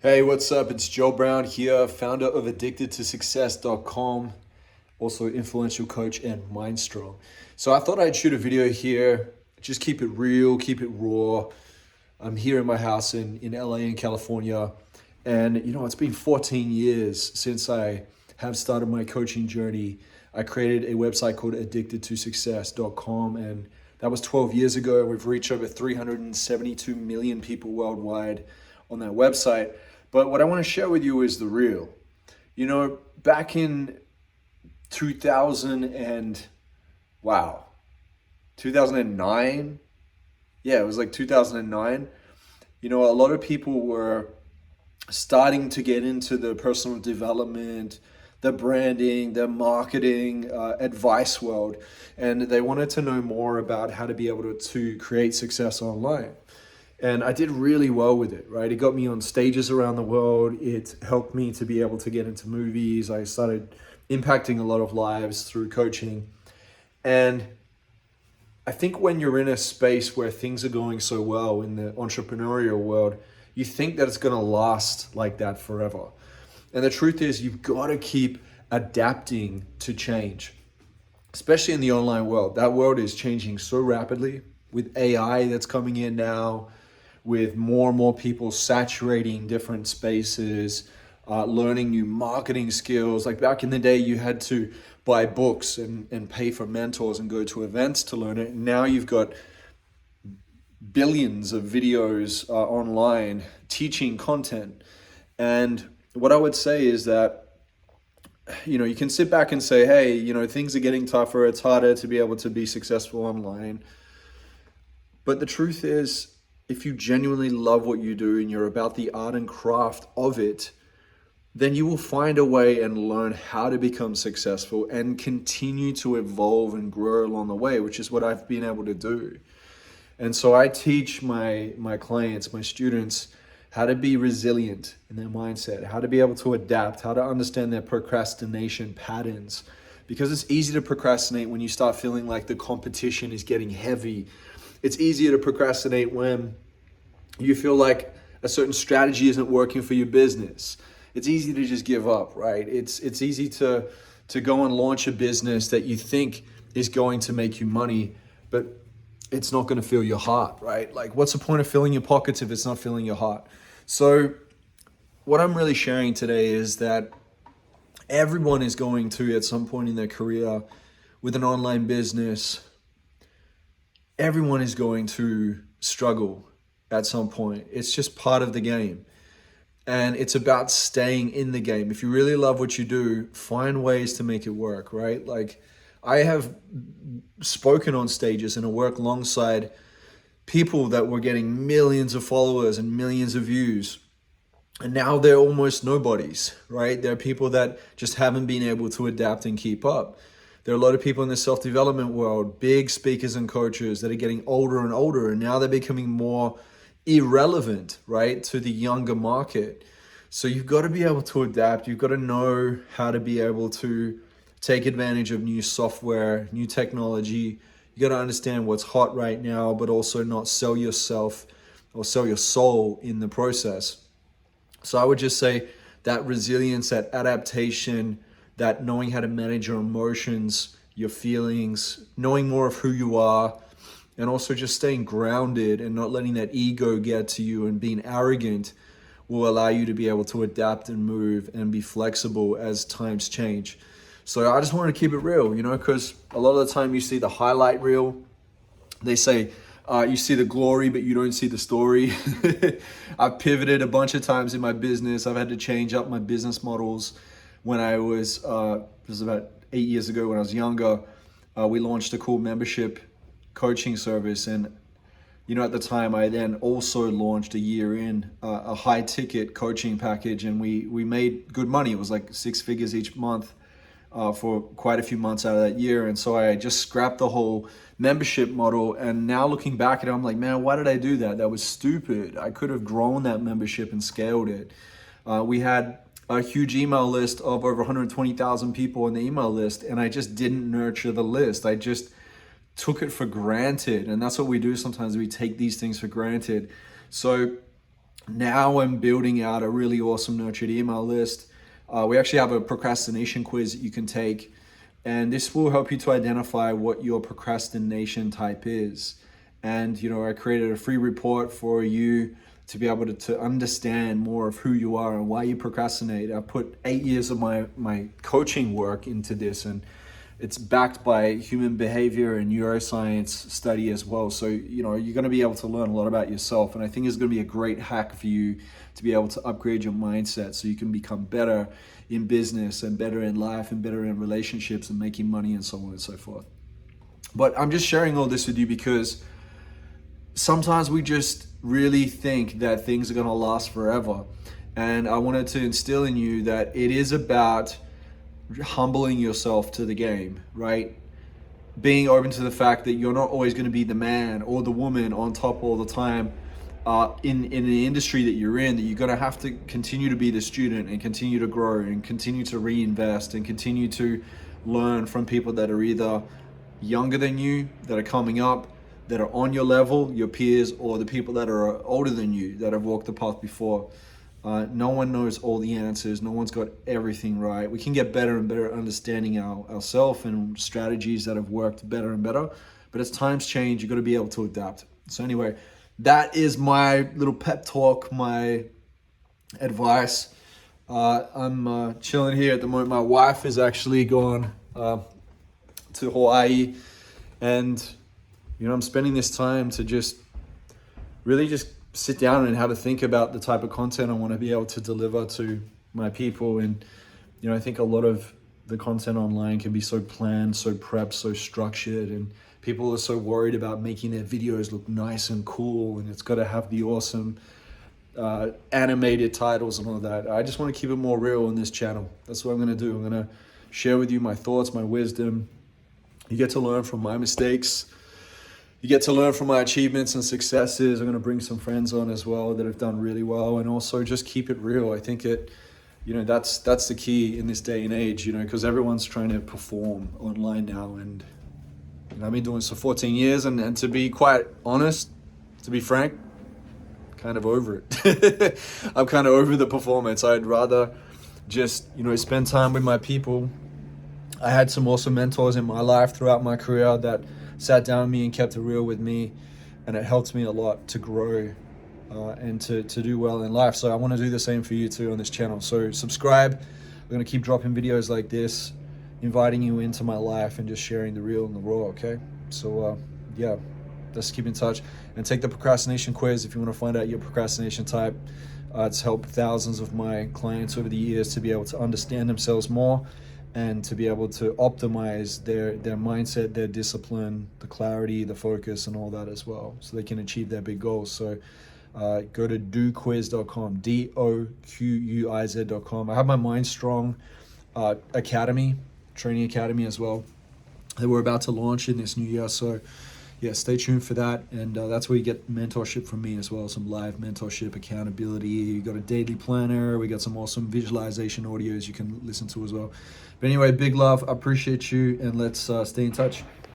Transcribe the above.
Hey, what's up? It's Joe Brown here, founder of addictedtosuccess.com, also influential coach and mindstro. So I thought I'd shoot a video here, just keep it real, keep it raw. I'm here in my house in LA in California, and it's been 14 years since I have started my coaching journey. I created a website called addictedtosuccess.com, and that was 12 years ago. We've reached over 372 million people worldwide on that website. But what I want to share with you is the real. Back in 2000 and wow, 2009. Yeah, it was like 2009. A lot of people were starting to get into the personal development, the branding, the marketing, advice world, and they wanted to know more about how to be able to create success online. And I did really well with it, right? It got me on stages around the world. It helped me to be able to get into movies. I started impacting a lot of lives through coaching. And I think when you're in a space where things are going so well in the entrepreneurial world, you think that it's going to last like that forever. And the truth is, you've got to keep adapting to change, especially in the online world. That world is changing so rapidly with AI that's coming in now, with more and more people saturating different spaces, learning new marketing skills. Like back in the day, you had to buy books and pay for mentors and go to events to learn it. Now you've got billions of videos online teaching content. And what I would say is that, you can sit back and say, hey, things are getting tougher. It's harder to be able to be successful online. But the truth is, if you genuinely love what you do and you're about the art and craft of it, then you will find a way and learn how to become successful and continue to evolve and grow along the way, which is what I've been able to do. And so I teach my clients, my students, how to be resilient in their mindset, how to be able to adapt, how to understand their procrastination patterns. Because it's easy to procrastinate when you start feeling like the competition is getting heavy. It's easier to procrastinate when you feel like a certain strategy isn't working for your business. It's easy to just give up, right? It's easy to go and launch a business that you think is going to make you money, but it's not going to fill your heart, right? Like, what's the point of filling your pockets if it's not filling your heart? So what I'm really sharing today is that everyone is going to, at some point in their career, with an online business, everyone is going to struggle at some point. It's just part of the game. And it's about staying in the game. If you really love what you do, find ways to make it work, right? Like, I have spoken on stages and I work alongside people that were getting millions of followers and millions of views. And now they're almost nobodies, right? There are people that just haven't been able to adapt and keep up. There are a lot of people in the self-development world, big speakers and coaches that are getting older and older, and now they're becoming more irrelevant, right, to the younger market. So you've got to be able to adapt. You've got to know how to be able to take advantage of new software, new technology. You got to understand what's hot right now, but also not sell yourself or sell your soul in the process. So I would just say that resilience, that adaptation, that knowing how to manage your emotions, your feelings, knowing more of who you are, and also just staying grounded and not letting that ego get to you and being arrogant will allow you to be able to adapt and move and be flexible as times change. So I just wanted to keep it real, because a lot of the time you see the highlight reel. They say you see the glory, but you don't see the story. I've pivoted a bunch of times in my business. I've had to change up my business models. When I was, it was about 8 years ago when I was younger, we launched a cool membership coaching service. And, at the time I then also launched a year in a high ticket coaching package, and we made good money. It was like 6 figures each month for quite a few months out of that year. And so I just scrapped the whole membership model. And now looking back at it, I'm like, man, why did I do that? That was stupid. I could have grown that membership and scaled it. We had a huge email list of over 120,000 people on the email list, and I just didn't nurture the list. I just took it for granted, and that's what we do sometimes. We take these things for granted. So Now I'm building out a really awesome nurtured email list. We actually have a procrastination quiz that you can take, and this will help you to identify what your procrastination type is. And I created a free report for you to be able to understand more of who you are and why you procrastinate. I put 8 years of my coaching work into this, and it's backed by human behavior and neuroscience study as well. So, you're going to be able to learn a lot about yourself. And I think it's going to be a great hack for you to be able to upgrade your mindset so you can become better in business and better in life and better in relationships and making money and so on and so forth. But I'm just sharing all this with you because sometimes we just really think that things are going to last forever. And I wanted to instill in you that it is about humbling yourself to the game, right? Being open to the fact that you're not always going to be the man or the woman on top all the time in the industry that you're in, that you're going to have to continue to be the student and continue to grow and continue to reinvest and continue to learn from people that are either younger than you, that are coming up, that are on your level, your peers, or the people that are older than you that have walked the path before. No one knows all the answers. No one's got everything right. We can get better and better at understanding ourselves and strategies that have worked better and better. But as times change, you've got to be able to adapt. So anyway, that is my little pep talk, my advice. I'm chilling here at the moment. My wife is actually gone to Hawaii, and I'm spending this time to just really just sit down and have a think about the type of content I want to be able to deliver to my people. And I think a lot of the content online can be so planned, so prepped, so structured, and people are so worried about making their videos look nice and cool, and it's got to have the awesome animated titles and all that. I just want to keep it more real on this channel. That's what I'm going to do. I'm going to share with you my thoughts, my wisdom. You get to learn from my mistakes. You get to learn from my achievements and successes. I'm going to bring some friends on as well that have done really well, and also just keep it real. I think that's the key in this day and age, because everyone's trying to perform online now. And I've been doing this for 14 years, and to be quite honest, to be frank, kind of over it. I'm kind of over the performance. I'd rather just, spend time with my people. I had some awesome mentors in my life throughout my career that sat down with me and kept it real with me, and it helped me a lot to grow and to do well in life. So I want to do the same for you too on this channel. So subscribe. I'm going to keep dropping videos like this, inviting you into my life and just sharing the real and the raw, okay? So yeah, let's keep in touch and take the procrastination quiz if you want to find out your procrastination type. It's helped thousands of my clients over the years to be able to understand themselves more and to be able to optimize their mindset, their discipline, the clarity, the focus, and all that as well, so they can achieve their big goals. So go to doquiz.com, DOQUIZ.com. I have my Mind Strong Academy, training academy as well, that we're about to launch in this new year. So yeah, stay tuned for that. And that's where you get mentorship from me as well, some live mentorship, accountability. You got a daily planner. We got some awesome visualization audios you can listen to as well. But anyway, big love. I appreciate you, and let's stay in touch.